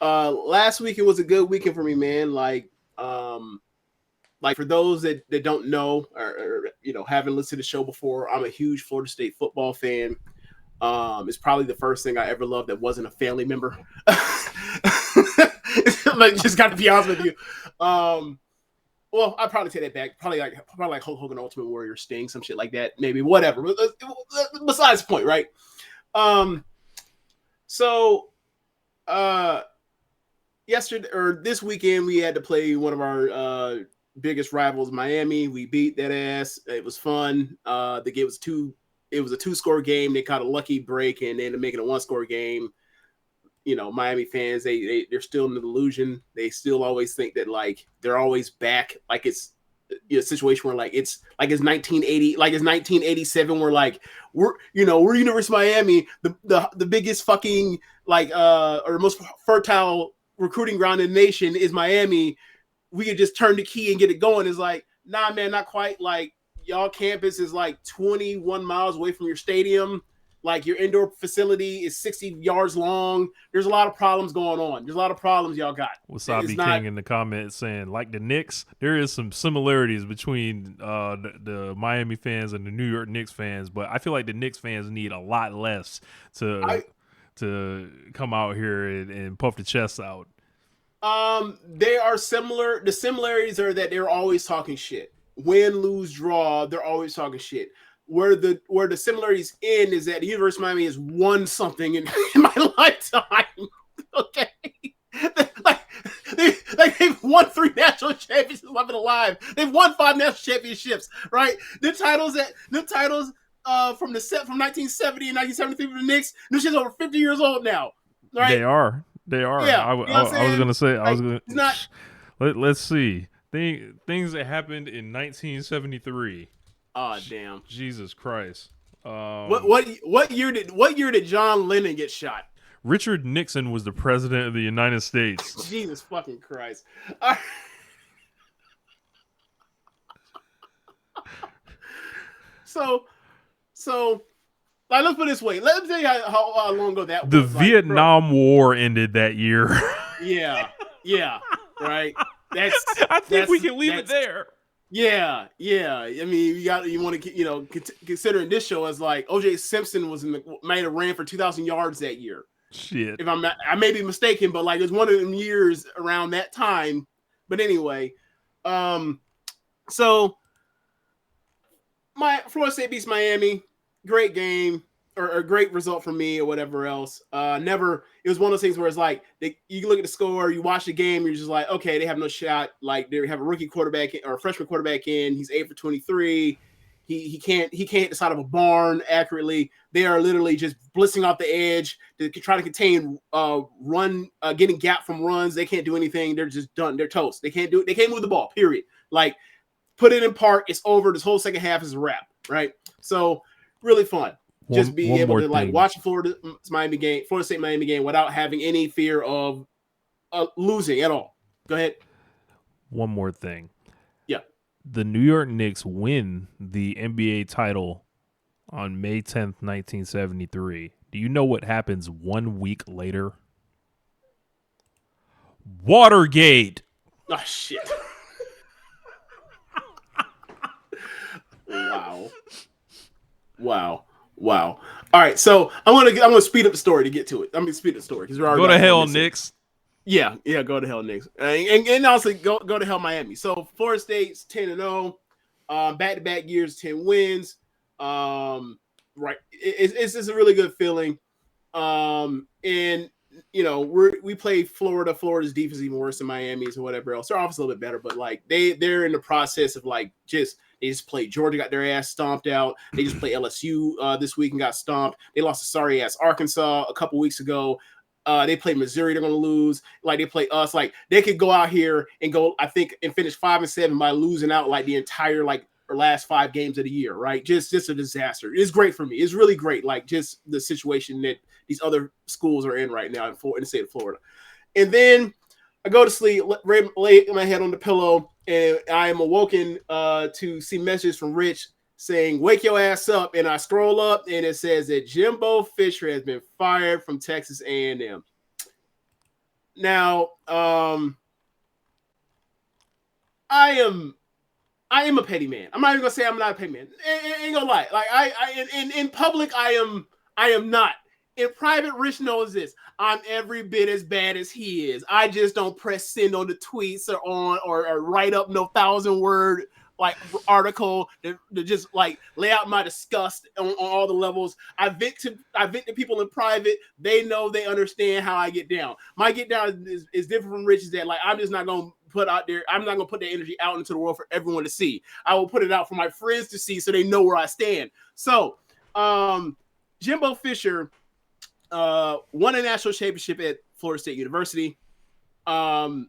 Last week it was a good weekend for me, man. Like for those that don't know or haven't listened to the show before, I'm a huge Florida State football fan. It's probably the first thing I ever loved that wasn't a family member. Like, just got to be honest with you. Well, I'd probably take that back. Probably like Hulk Hogan Ultimate Warrior Sting, some shit like that. Maybe whatever. Besides the point, right? Um, so yesterday or this weekend we had to play one of our biggest rivals, Miami. We beat that ass. It was fun. The game was it was a 2-score game. They caught a lucky break and they ended up making a 1-score game. Miami fans, they're still in the delusion. They still always think that like they're always back. Like it's a situation where it's 1980, like it's 1987, where like we're University of Miami, the biggest fucking or most fertile recruiting ground in the nation is Miami. We could just turn the key and get it going. It's like, nah, man, not quite. Like, y'all campus is like 21 miles away from your stadium. Like, your indoor facility is 60 yards long. There's a lot of problems going on. There's a lot of problems y'all got. Wasabi King in the comments saying, like the Knicks, there is some similarities between the Miami fans and the New York Knicks fans, but I feel like the Knicks fans need a lot less to come out here and puff the chest out. They are similar. The similarities are that they're always talking shit. Win, lose, draw, they're always talking shit. Where the similarities end is that the University of Miami has won something in my lifetime. Okay, they've won 3 national championships. I've been alive. They've won 5 national championships. Right, the titles from 1970 and 1973 for the Knicks. This shit's over 50 years old now. Right, they are. Yeah, I was gonna say. Let's see things that happened in 1973. Oh damn! Jesus Christ! What year did John Lennon get shot? Richard Nixon was the president of the United States. Jesus fucking Christ! So, like, let's put it this way. Let me tell you how long ago that was. The Vietnam War ended that year. Yeah, right. I think we can leave it there. Yeah. I mean, you want to considering this show as like O.J. Simpson might have ran for 2,000 yards that year. Shit. If I may be mistaken, but like it was one of them years around that time. But anyway, so Florida State beats Miami. Great game. Or a great result for me or whatever else. It was one of those things where it's like you look at the score, you watch the game, you're just like, okay, they have no shot. Like they have a rookie quarterback or a freshman quarterback in. He's 8 for 23. He can't decide of a barn accurately. They are literally just blitzing off the edge to try to contain getting gap from runs. They can't do anything. They're just done. They're toast. They can't do it. They can't move the ball. Period. Like, put it in park. It's over. This whole second half is a wrap. Right. So really fun. Just being able to like watch Florida State Miami game without having any fear of losing at all. Go ahead. One more thing. Yeah. The New York Knicks win the NBA title on May 10th, 1973. Do you know what happens 1 week later? Watergate. Oh shit. Wow. All right, so I'm gonna speed up the story to get to it. I'm gonna speed up the story because we're already go to hell, Knicks. Yeah, go to hell, Knicks, and also go to hell, Miami. So Florida State's 10-0, back-to-back years, 10 wins. Right, it's just a really good feeling. And we play Florida. Florida's defense is even worse than Miami's or whatever else. Their offense a little bit better, but like they're in the process of like they just played Georgia, got their ass stomped out. They just played LSU this week and got stomped. They lost to sorry ass Arkansas a couple weeks ago. They played Missouri, they're going to lose. Like they play us. Like they could go out here and go, I think, and finish 5-7 by losing out like the entire last 5 games of the year. Right, just a disaster. It's great for me. It's really great. Like just the situation that these other schools are in right now in the state of Florida. And then I go to sleep, lay my head on the pillow, and I am awoken to see messages from Rich saying, "Wake your ass up." And I scroll up, and it says that Jimbo Fisher has been fired from Texas A&M. Now, I am a petty man. I'm not even gonna say I'm not a petty man. Ain't gonna lie. Like in public, I am not. In private, Rich knows this. I'm every bit as bad as he is. I just don't press send on the tweets or write up no 1,000-word like article to just like lay out my disgust on all the levels. I vent to people in private. They know, they understand how I get down. My get down is different from Rich's. That like I'm just not gonna put out there. I'm not gonna put that energy out into the world for everyone to see. I will put it out for my friends to see so they know where I stand. So, Jimbo Fisher won a national championship at Florida State University. And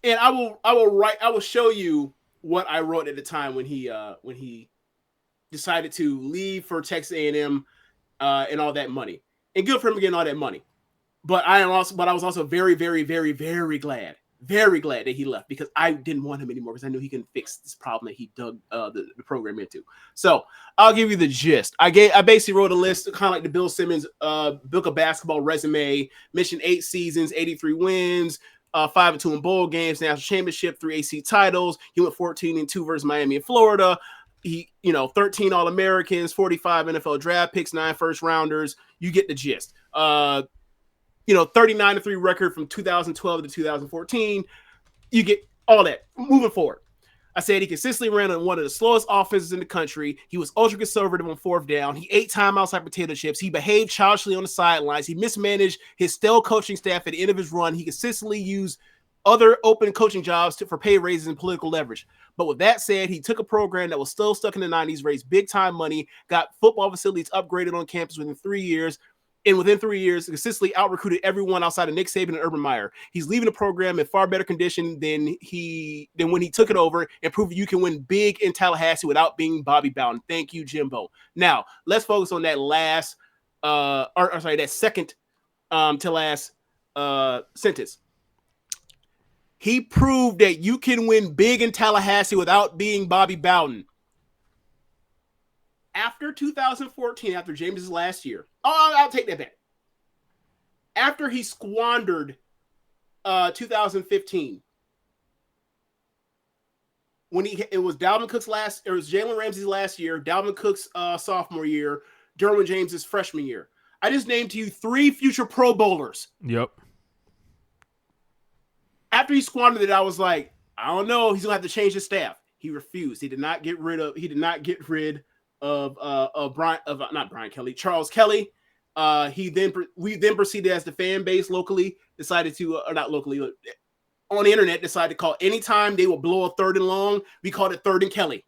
I will show you what I wrote at the time when he decided to leave for Texas A&M and all that money. And good for him getting all that money. But I was also very, very, very, very glad that he left, because I didn't want him anymore, because I knew he can fix this problem that he dug the program into. So I'll give you the gist. I basically wrote a list, kind of like the Bill Simmons book of basketball resume. Mentioned 8 seasons, 83 wins, 5-2 in bowl games, national championship, 3 AC titles. He went 14-2 versus Miami and Florida. He, 13 All-Americans, 45 NFL draft picks, 9 first rounders. You get the gist. 39-3 record from 2012 to 2014. You get all that. Moving forward, I said he consistently ran on one of the slowest offenses in the country. He was ultra conservative on 4th down. He ate timeouts like potato chips. He behaved childishly on the sidelines. He mismanaged his stale coaching staff at the end of his run. He consistently used other open coaching jobs for pay raises and political leverage. But with that said, he took a program that was still stuck in the 90s, raised big time money, got football facilities upgraded on campus within 3 years, and within 3 years, consistently out-recruited everyone outside of Nick Saban and Urban Meyer. He's leaving the program in far better condition than when he took it over, and proved you can win big in Tallahassee without being Bobby Bowden. Thank you, Jimbo. Now, let's focus on that that second to last sentence. He proved that you can win big in Tallahassee without being Bobby Bowden. After 2014, after James's last year, I'll take that back. After he squandered 2015, when it was Dalvin Cook's it was Jalen Ramsey's last year, Dalvin Cook's sophomore year, Derwin James's freshman year. I just named to you 3 future Pro Bowlers. Yep. After he squandered it, I was like, I don't know, he's gonna have to change his staff. He refused. He did not get rid of Charles Kelly. We then proceeded, as the fan base locally decided to, or not locally, on the internet decided to call anytime they would blow a 3rd and long, we called it 3rd and Kelly,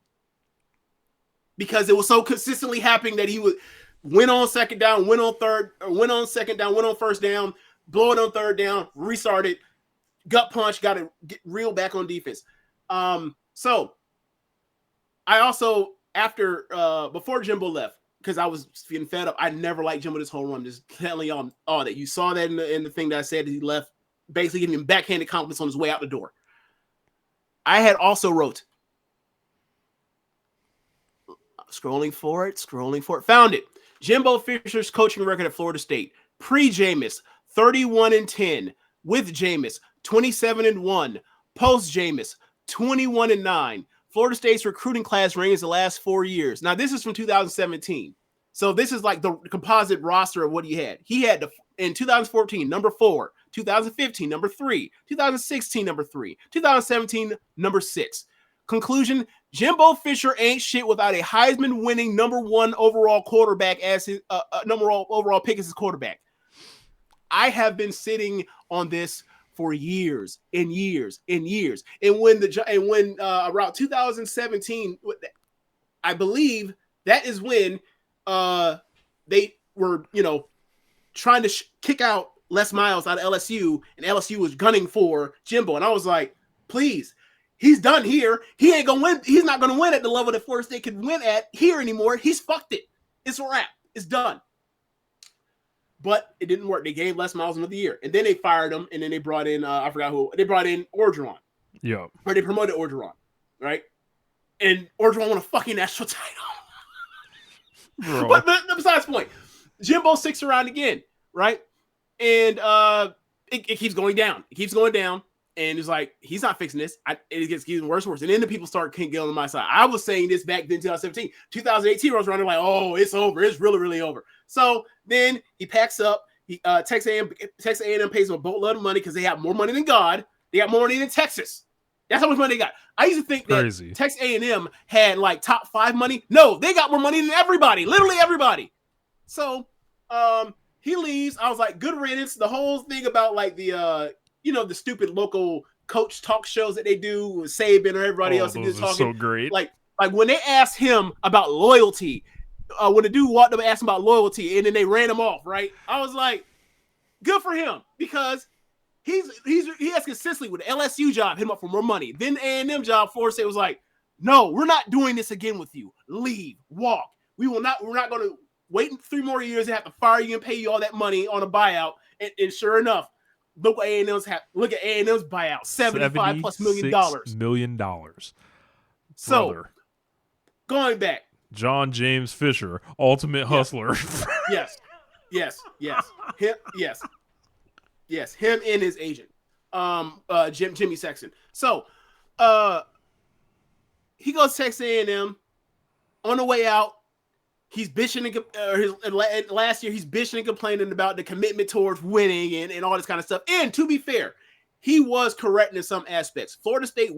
because it was so consistently happening that he would win on 2nd down, win on 3rd, or win on 2nd down, win on 1st down, blow it on 3rd down, restart it, gut punch, got to get real back on defense. So I also, before Jimbo left, because I was getting fed up, I never liked Jimbo this whole run. Just telling y'all all that. You saw that in the thing that I said. He left, basically giving him backhanded compliments on his way out the door. I had also wrote, scrolling for it, found it. Jimbo Fisher's coaching record at Florida State. Pre-Jameis, 31-10. With Jameis, 27-1. Post-Jameis, 21-9. Florida State's recruiting class rankings the last 4 years. Now, this is from 2017. So this is like the composite roster of what he had. He had, in 2014, number 4. 2015, number 3. 2016, number 3. 2017, number 6. Conclusion, Jimbo Fisher ain't shit without a Heisman-winning number 1 overall quarterback as his number overall pick as his quarterback. I have been sitting on this for years and years and years. And when around 2017, I believe that is when they were, trying to kick out Les Miles out of LSU, and LSU was gunning for Jimbo. And I was like, please, he's done here. He ain't gonna win. He's not gonna win at the level that Florida State could win at here anymore. He's fucked it. It's a wrap. It's done. But it didn't work. They gave Les Miles another year, and then they fired him, and then they brought in I forgot who. They brought in Orgeron. Yeah. Or they promoted Orgeron, right? And Orgeron won a fucking national title. but besides the point, Jimbo sticks around again, right? And it keeps going down. It keeps going down. And it's like, he's not fixing this. It gets even worse and worse. And then the people start getting on my side. I was saying this back then, 2017. 2018 rolls around, they're like, oh, it's over. It's really, really over. So then he packs up. He Texas A&M pays him a boatload of money because they have more money than God. They got more money than Texas. That's how much money they got. I used to think that Texas A&M had like top 5 money. No, they got more money than everybody. Literally everybody. So he leaves. I was like, good riddance. The whole thing about like the the stupid local coach talk shows that they do with Saban or everybody else. Those are so great. Like when they asked him about loyalty, when the dude walked up and asked him about loyalty, and then they ran him off, right? I was like, good for him, because he has consistently with the LSU job hit him up for more money. Then the A&M job, Florida State was like, no, we're not doing this again with you. Leave, walk. We're not going to wait 3 more years and have to fire you and pay you all that money on a buyout. And sure enough, look at A&M's buyout, $75+ million. So going back, John James Fisher, ultimate hustler. Yes. Him and his agent, Jimmy Sexton. So, he goes to Texas A&M. On the way out, he's bitching last year he's bitching and complaining about the commitment towards winning and all this kind of stuff. And to be fair, he was correct in some aspects. Florida State,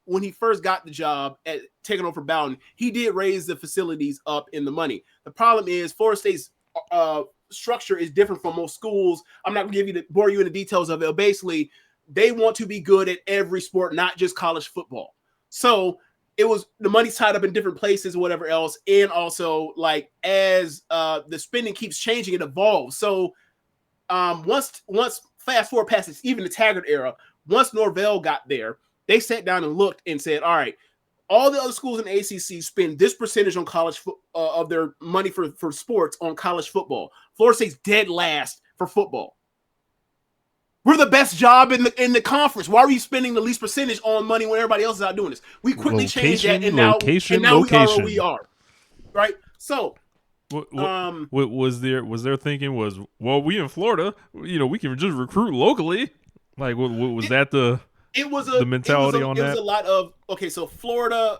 when he first got the job at taking over Bowden, he did raise the facilities up in the money. The problem is Florida State's structure is different from most schools. I'm not going to bore you in the details of it. But basically, they want to be good at every sport, not just college football. So it was the money's tied up in different places, or whatever else. And also, like, as the spending keeps changing, it evolves. So once fast forward past even the Taggart era, once Norvell got there, they sat down and looked and said, all right, all the other schools in the ACC spend this percentage on college of their money for sports on college football. Florida State's dead last for football. We're the best job in the conference. Why are we spending the least percentage on money when everybody else is out doing this? We quickly changed that, and now we are where we are. Right? So, what was their thinking was, well, we in Florida, we can just recruit locally. Like, was that the mentality on that? It was a lot of, okay, so Florida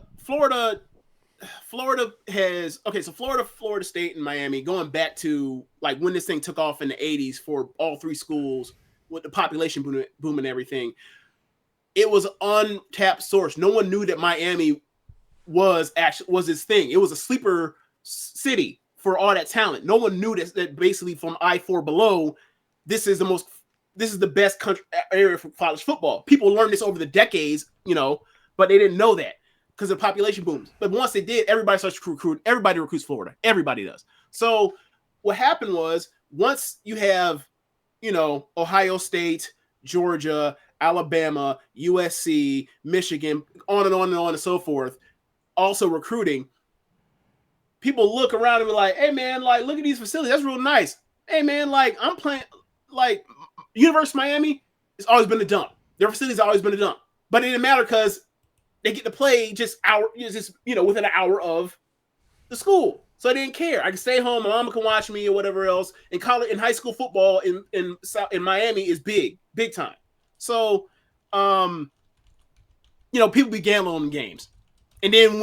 State and Miami, going back to like when this thing took off in the 80s for all 3 schools with the population boom and everything, it was an untapped source. No one knew that Miami was his thing. It was a sleeper city for all that talent. No one knew that basically from I-4 below, this is the best country area for college football. People learned this over the decades, but they didn't know that because the population booms. But once they did, everybody starts to recruit. Everybody recruits Florida. Everybody does. So what happened was, once you have, Ohio State, Georgia, Alabama, USC, Michigan, on and on and on and so forth, also recruiting, people look around and be like, hey man, like, look at these facilities. That's real nice. Hey man, like, I'm playing, like, University of Miami, it's always been a dump. Their facility's always been a dump. But it didn't matter because they get to play within an hour of the school. So I didn't care. I can stay home, my mama can watch me or whatever else. In college, in high school football in Miami is big time. So people be gambling on the games. And then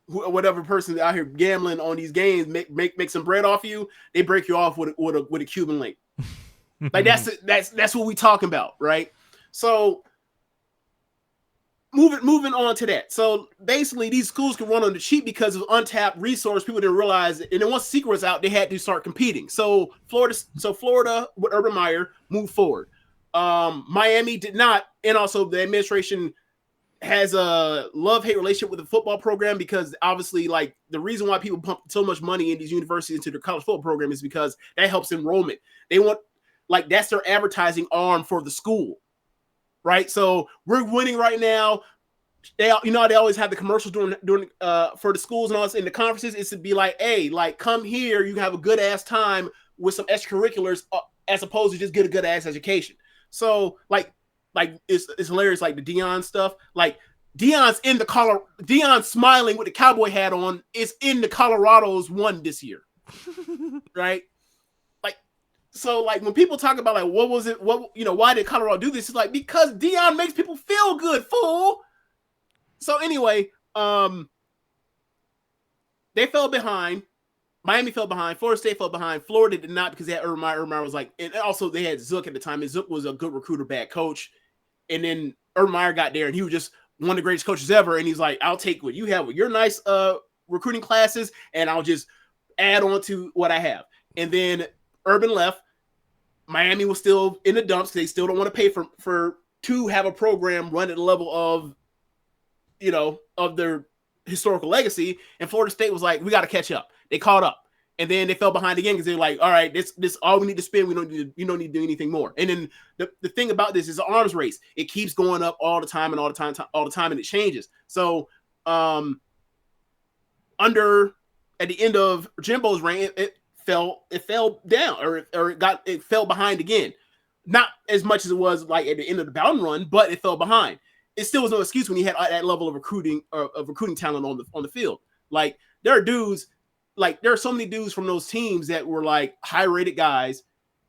whatever person out here gambling on these games make some bread off you, they break you off with a Cuban link. Like that's what we talking about, right? So moving on to that. So basically, these schools can run on the cheap because of untapped resource. People didn't realize it. And then once the secret was out, they had to start competing. So Florida with Urban Meyer moved forward. Miami did not, and also the administration has a love-hate relationship with the football program, because obviously, like, the reason why people pump so much money in these universities into their college football program is because that helps enrollment. They want, like, that's their advertising arm for the school, right? So we're winning right now. They always have the commercials during for the schools and all this in the conferences. It's to be like, hey, like, come here, you can have a good ass time with some extracurriculars, as opposed to just get a good ass education. So like it's hilarious, like the Deion stuff. Like Deion's smiling with the cowboy hat on is in the Colorado's one this year, right? Like So like when people talk about like what was it, what why did Colorado do this? It's like because Deion makes people feel good, fool. So anyway, they fell behind. Miami fell behind. Florida State fell behind. Florida did not because they had Urban Meyer. Urban Meyer was like, and also they had Zook at the time. And Zook was a good recruiter, bad coach. And then Urban Meyer got there and he was just one of the greatest coaches ever. And he's like, I'll take what you have with your nice recruiting classes and I'll just add on to what I have. And then Urban left. Miami was still in the dumps. They still don't want to pay for to have a program run at the level of, of their historical legacy. And Florida State was like, we got to catch up. They caught up. And then they fell behind again because they're like, all right, this all we need to spend. We don't need to do anything more. And then the thing about this is an arms race. It keeps going up all the time, and it changes. So at the end of Jimbo's reign, it fell down or it fell behind again. Not as much as it was like at the end of the Bowden run, but it fell behind. It still was no excuse when you had that level of recruiting talent on the field. Like there are so many dudes from those teams that were like high rated guys,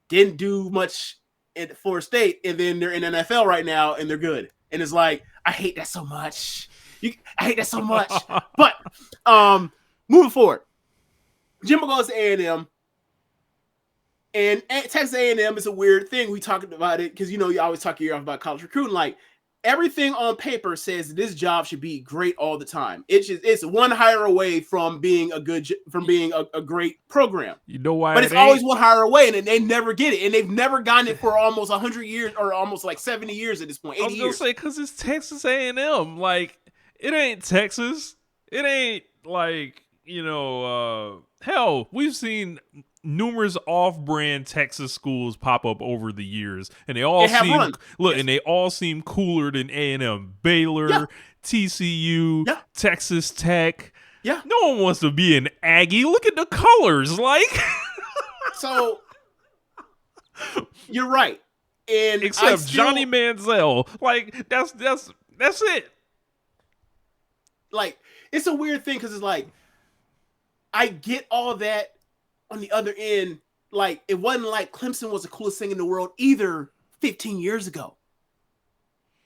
didn't do much at Florida State, and then they're in NFL right now and they're good. And it's like, I hate that so much. I hate that so much. But moving forward, Jimbo goes to A&M. And Texas A&M is a weird thing. We talked about it because, you always talk your ear off about college recruiting. Like, everything on paper says this job should be great all the time. It's one hire away from being a great program. You know why? But it's always one hire away, and they never get it. And they've never gotten it for almost 100 years or almost like 70 years at this point, 80 years. I was going to say, because it's Texas A&M. Like, it ain't Texas. It ain't like, hell, we've seen numerous off-brand Texas schools pop up over the years, and they all seem cooler than A&M. Baylor, yeah. TCU, yeah. Texas Tech. Yeah, no one wants to be an Aggie. Look at the colors, like. So you're right, and except Johnny Manziel, like that's it. Like it's a weird thing because it's like I get all that. On the other end, like it wasn't like Clemson was the coolest thing in the world either 15 years ago.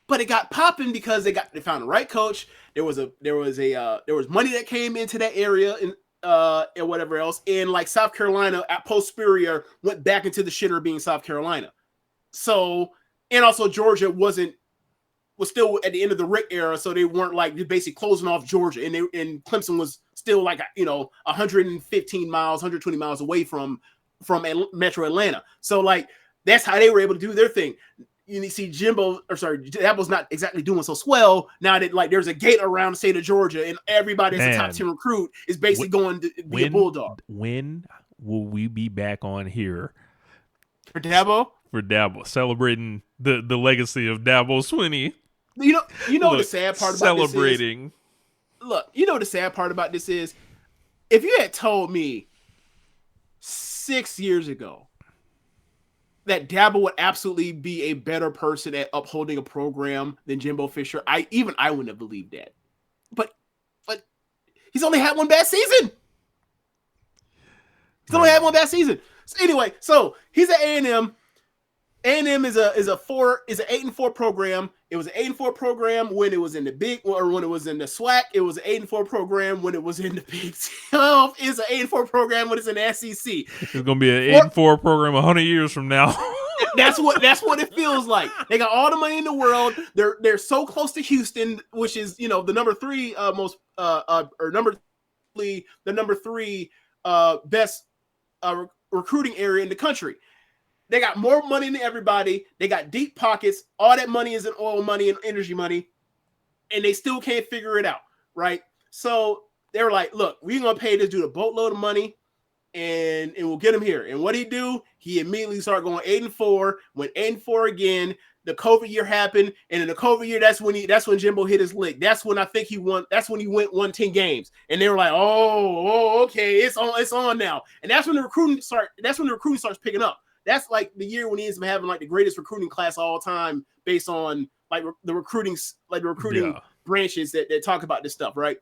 But it got popping because they found the right coach. There was money that came into that area and whatever else. And like South Carolina at post Spurrier went back into the shitter being South Carolina. So and also Georgia was still at the end of the Rick era, so they weren't like basically closing off Georgia, and Clemson was still like 115 miles, 120 miles away from Metro Atlanta. So like that's how they were able to do their thing. You see Dabo's not exactly doing so swell now that like there's a gate around the state of Georgia, and everybody that's a top 10 recruit is basically going to be a bulldog. When will we be back on here for Dabo? For Dabo, celebrating the legacy of Dabo Swinney. Look, the sad part about celebrating. The sad part about this is, if you had told me 6 years ago that Dabo would absolutely be a better person at upholding a program than Jimbo Fisher, I wouldn't have believed that. But he's only had one bad season. So anyway, so he's at A&M. A&M is an 8-4 program. It was an 8-4 program when it was in when it was in the SWAC. It was an 8-4 program when it was in the Big 12. It's an 8-4 program when it's in the SEC. It's gonna be an 8-4 program 100 years from now. That's what it feels like. They got all the money in the world. They're so close to Houston, which is the number 3 best recruiting area in the country. They got more money than everybody. They got deep pockets. All that money is in oil money and energy money, and they still can't figure it out, right? So they were like, look, we're going to pay this dude a boatload of money, and we'll get him here. And what he do? He immediately started going 8-4, went 8-4 again. The COVID year happened, and in the COVID year, that's when Jimbo hit his lick. That's when I think he won. That's when he won 10 games, and they were like, oh, okay, it's on now. And that's when the recruiting starts picking up. That's like the year when he ends up having like the greatest recruiting class of all time based on like the recruiting branches that talk about this stuff, right?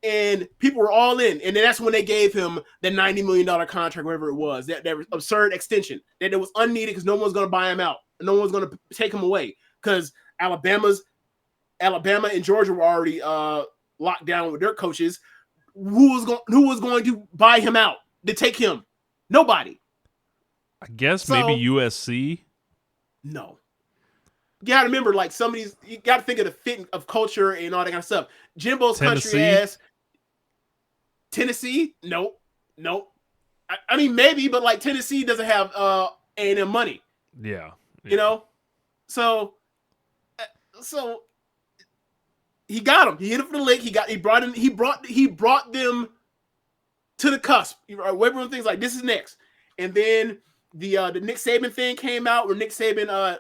and people were all in. And then that's when they gave him the $90 million contract, whatever it was, that absurd extension that it was unneeded because no one's going to buy him out. No one's going to take him away because Alabama and Georgia were already locked down with their coaches. Who was going to buy him out to take him? Nobody. I guess maybe USC. No. You got to remember, like, some of these, you got to think of the fit of culture and all that kind of stuff. Jimbo's country ass. Tennessee? Nope. I mean, maybe, but like Tennessee doesn't have A&M money. Yeah. You know? So he got him. He hit him for the lick. He brought them to the cusp. Everyone thinks like this is next. And then the Nick Saban thing came out where Nick Saban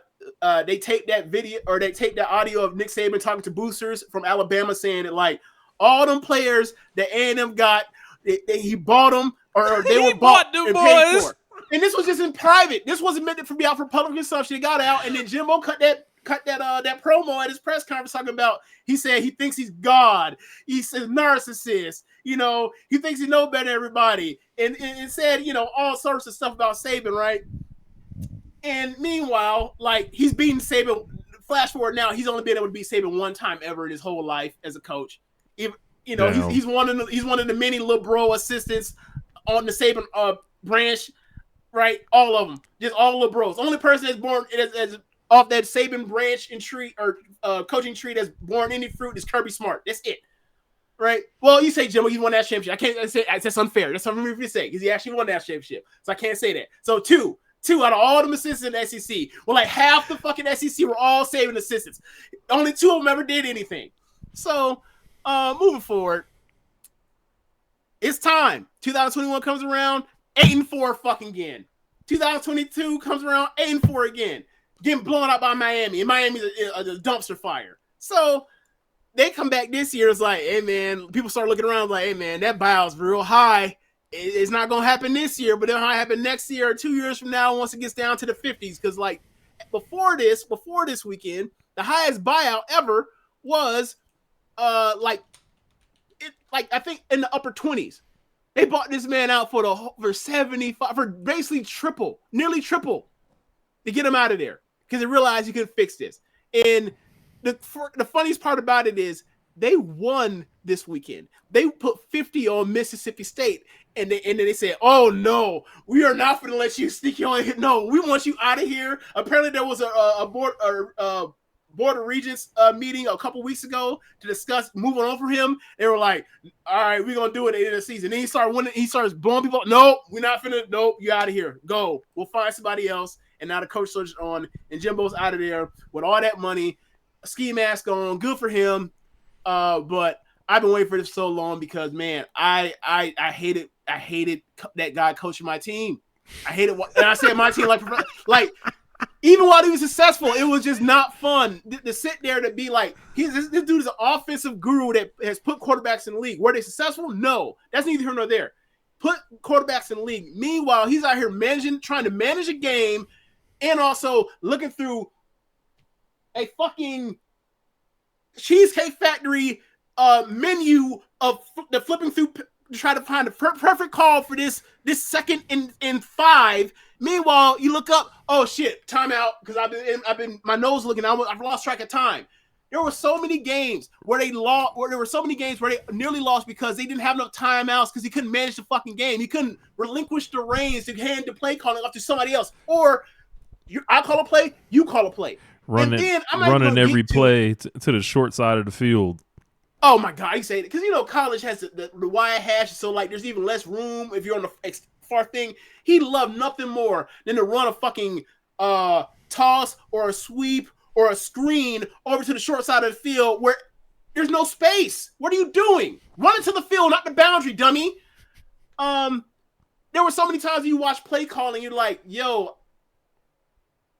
they taped that video or they taped that audio of Nick Saban talking to boosters from Alabama saying that like all them players that A&M got, he bought them or they were bought and paid for. And this was just in private. This wasn't meant to be out for public consumption. It got out, and then Jimbo cut that promo at his press conference talking about. He said he thinks he's God. He says narcissist. You know, he thinks he know better than everybody, and said all sorts of stuff about Saban, right? And meanwhile, like he's beating Saban. Flash forward now, he's only been able to beat Saban one time ever in his whole life as a coach. He's one of the many LeBron assistants on the Saban branch, right? All of them, just all LeBros. The only person that's born as off that Saban branch and tree or coaching tree that's born any fruit is Kirby Smart. That's it, right? Well, you say Jimbo, he won that championship. I can't say that's unfair. That's something for me to say because he actually won that championship, so I can't say that. So two out of all the assistants in the SEC, well, like half the fucking SEC were all Saban assistants. Only two of them ever did anything. So. Moving forward, it's time. 2021 comes around, 8-4 fucking again. 2022 comes around, 8-4 again. Getting blown out by Miami, and Miami's a dumpster fire. So they come back this year. It's like, hey man, people start looking around like, hey man, that buyou's real high. It's not gonna happen this year, but it'll happen next year or 2 years from now once it gets down to the 50s. Because like before this weekend, the highest buyout ever was. I think in the upper 20s, they bought this man out for 75 for basically nearly triple, to get him out of there because they realized you couldn't fix this. And the funniest part about it is they won this weekend. They put 50 on Mississippi State, and then they said, "Oh no, we are not going to let you sneak your own. No, we want you out of here." Apparently, there was a Board of Regents meeting a couple weeks ago to discuss moving on for him. They were like, all right, we're going to do it at the end of the season. Then he started winning. He starts blowing people. Nope, we're not finna. Nope, you out of here. Go. We'll find somebody else. And now the coach search on, and Jimbo's out of there with all that money, ski mask on. Good for him. But I've been waiting for this so long because, man, I hated that guy coaching my team. I hated what, and I said my team like even while he was successful, it was just not fun to sit there to be like, this dude is an offensive guru that has put quarterbacks in the league. Were they successful? No. That's neither here nor there. Put quarterbacks in the league. Meanwhile, he's out here trying to manage a game and also looking through a fucking Cheesecake Factory menu of the flipping through to try to find the perfect call for this second and 5. Meanwhile, you look up, oh shit, timeout, because I've been my nose looking. I've lost track of time. There were so many games where they lost, where they nearly lost because they didn't have enough timeouts because he couldn't manage the fucking game. He couldn't relinquish the reins to hand the play calling off to somebody else. Or I call a play, you call a play. Running every play to the short side of the field. Oh my God, you say it because college has the wide hash, so like there's even less room if you're on the far thing. He loved nothing more than to run a fucking toss or a sweep or a screen over to the short side of the field where there's no space. What are you doing? Run it to the field, not the boundary, dummy. There were so many times you watch play calling, you're like, yo,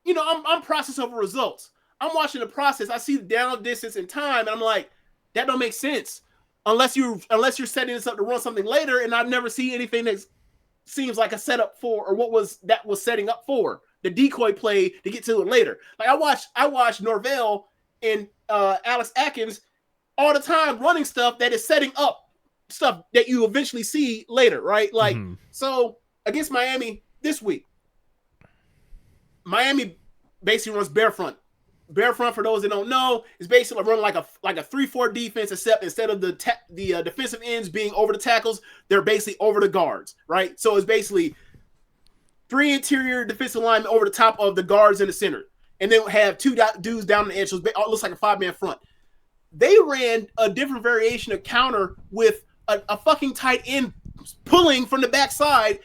I'm process over results. I'm watching the process. I see the down distance and time, and I'm like, that don't make sense unless you're setting this up to run something later. And I've never seen anything that seems like a setup for, or what was setting up for the decoy play to get to it later. Like I watch Norvell and Alex Atkins all the time running stuff that is setting up stuff that you eventually see later, right? Like, so against Miami this week, Miami basically runs bare front. Bare front, for those that don't know, is basically run like a 3-4 defense, except instead of the defensive ends being over the tackles, they're basically over the guards, right? So it's basically 3 interior defensive linemen over the top of the guards in the center, and then have 2 dudes down the edge. So it looks like a 5-man front. They ran a different variation of counter with a fucking tight end pulling from the backside.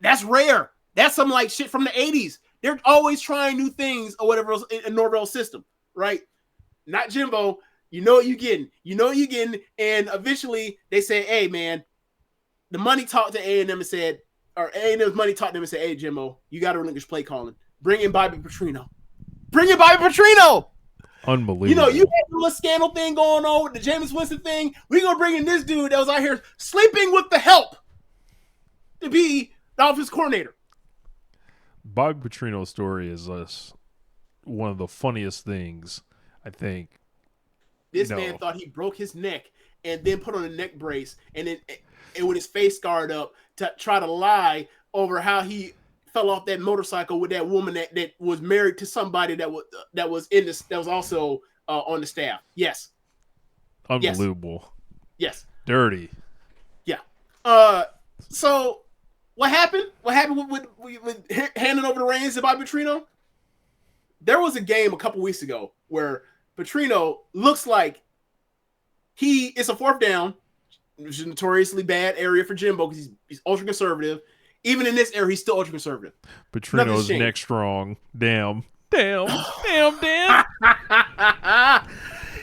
That's rare. That's some like shit from the 80s. They're always trying new things or whatever else in Norvell's system, right? Not Jimbo. You know what you're getting. You know what you're getting. And eventually they say, hey, man, the money talked to A&M and said, or A&M's money talked to them and said, hey, Jimbo, you got to relinquish play calling. Bring in Bobby Petrino. Bring in Bobby Petrino. Unbelievable. You know, you had a little scandal thing going on with the Jameis Winston thing. We're going to bring in this dude that was out here sleeping with the help to be the offense coordinator. Bobby Petrino's story is one of the funniest things, I think. This man thought he broke his neck and then put on a neck brace and with his face scarred up to try to lie over how he fell off that motorcycle with that woman that was married to somebody that was also on the staff. Yes. Unbelievable. Yes. Dirty. Yeah. So what happened? What happened with handing over the reins to Bobby Petrino? There was a game a couple weeks ago where Petrino looks like it's a 4th down, which is a notoriously bad area for Jimbo because he's ultra conservative. Even in this area, he's still ultra conservative. Petrino's neck strong. Damn.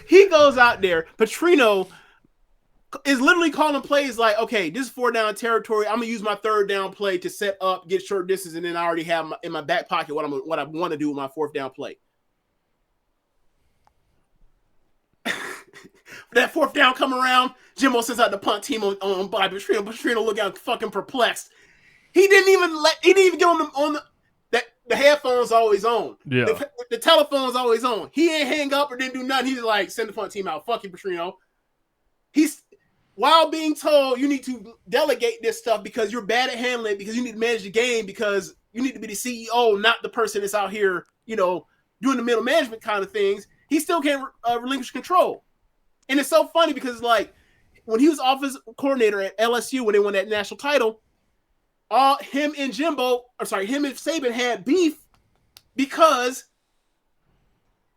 He goes out there. Petrino is literally calling plays like, okay, this is 4 down territory. I'm gonna use my 3rd down play to set up, get short distance, and then I already have in my back pocket what I want to do with my 4th down play. That 4th down come around, Jimbo sends out the punt team on Bobby Petrino. Petrino look out fucking perplexed. He didn't even get on the headphones always on. Yeah. The telephone's always on. He ain't hang up or didn't do nothing. He's like, send the punt team out. Fuck you, Petrino. He's while being told you need to delegate this stuff because you're bad at handling it, because you need to manage the game, because you need to be the CEO, not the person that's out here, doing the middle management kind of things. He still can't relinquish control. And it's so funny because like when he was offensive coordinator at LSU when they won that national title, him and Saban had beef because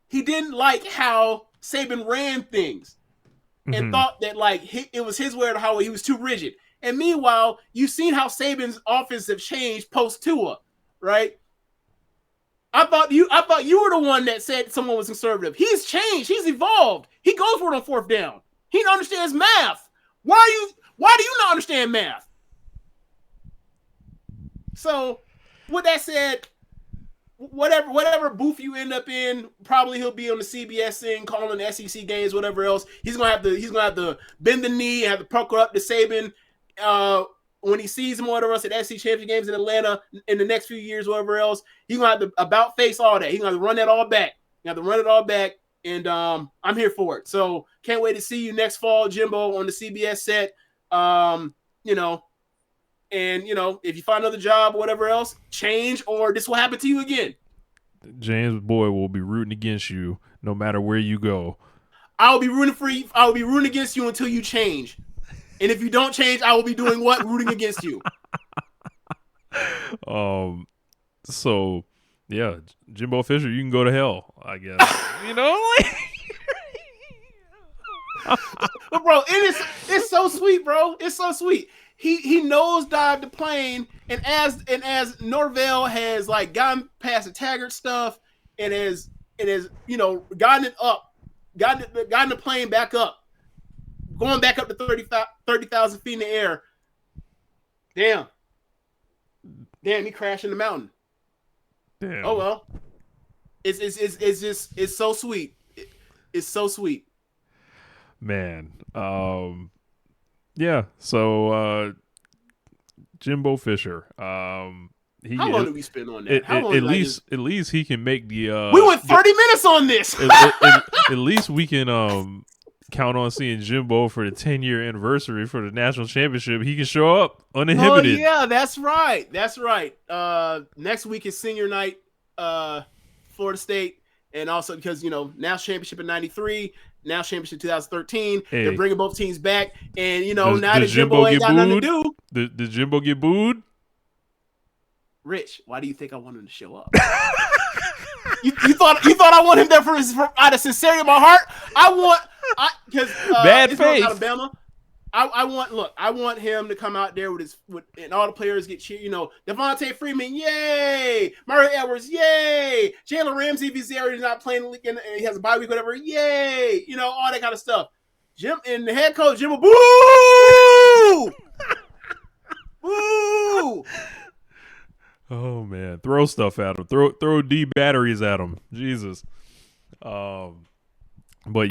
he didn't like how Saban ran things. And thought that it was his way or how he was too rigid. And meanwhile, you've seen how Saban's offense have changed post Tua, right? I thought you were the one that said someone was conservative. He's changed. He's evolved. He goes for it on 4th down. He understands math. Why do you not understand math? So, with that said, whatever booth you end up in, probably he'll be on the CBS thing, calling the SEC games, whatever else. He's gonna have to bend the knee and have to pucker up to Saban when he sees him, whatever else, at SEC championship games in Atlanta in the next few years, whatever else. He's gonna have to about face all that. He's gonna have to run that all back. And I'm here for it. So can't wait to see you next fall, Jimbo, on the CBS set. And, if you find another job or whatever else, change, or this will happen to you again. James Boyd will be rooting against you no matter where you go. I will be rooting for you. I will be rooting against you until you change. And if you don't change, I will be doing what? Rooting against you. So, yeah, Jimbo Fisher, you can go to hell, I guess. But, bro, it's so sweet, bro. It's so sweet. He nosedived the plane, and as Norvell has gotten past the Taggart stuff and has gotten it up, gotten the plane back up, going back up to 30,000 feet in the air. Damn, he crashed in the mountain. Damn. Oh well, it's so sweet. It's so sweet, man. Yeah, so Jimbo Fisher. How long did we spend on that? At least he can make the. We went 30 minutes on this. At least we can count on seeing Jimbo for the 10-year anniversary for the national championship. He can show up uninhibited. Oh yeah, that's right. That's right. Next week is senior night, Florida State, and also because national championship in '93, national championship 2013. Hey. They're bringing both teams back, and now Does that Jimbo ain't got nothing to do. Did Jimbo get booed? Rich, why do you think I want him to show up? you thought I want him there out of sincerity of my heart? Because bad faith. Alabama. I want him to come out there with and all the players get cheered. Devontae Freeman, yay! Murray Edwards, yay! Jalen Ramsey, if he's there, he's not playing, and he has a bye week, whatever, yay! All that kind of stuff. Jim and the head coach, Jimbo, boo! Boo! Oh man, throw stuff at him. Throw D batteries at him. Jesus. But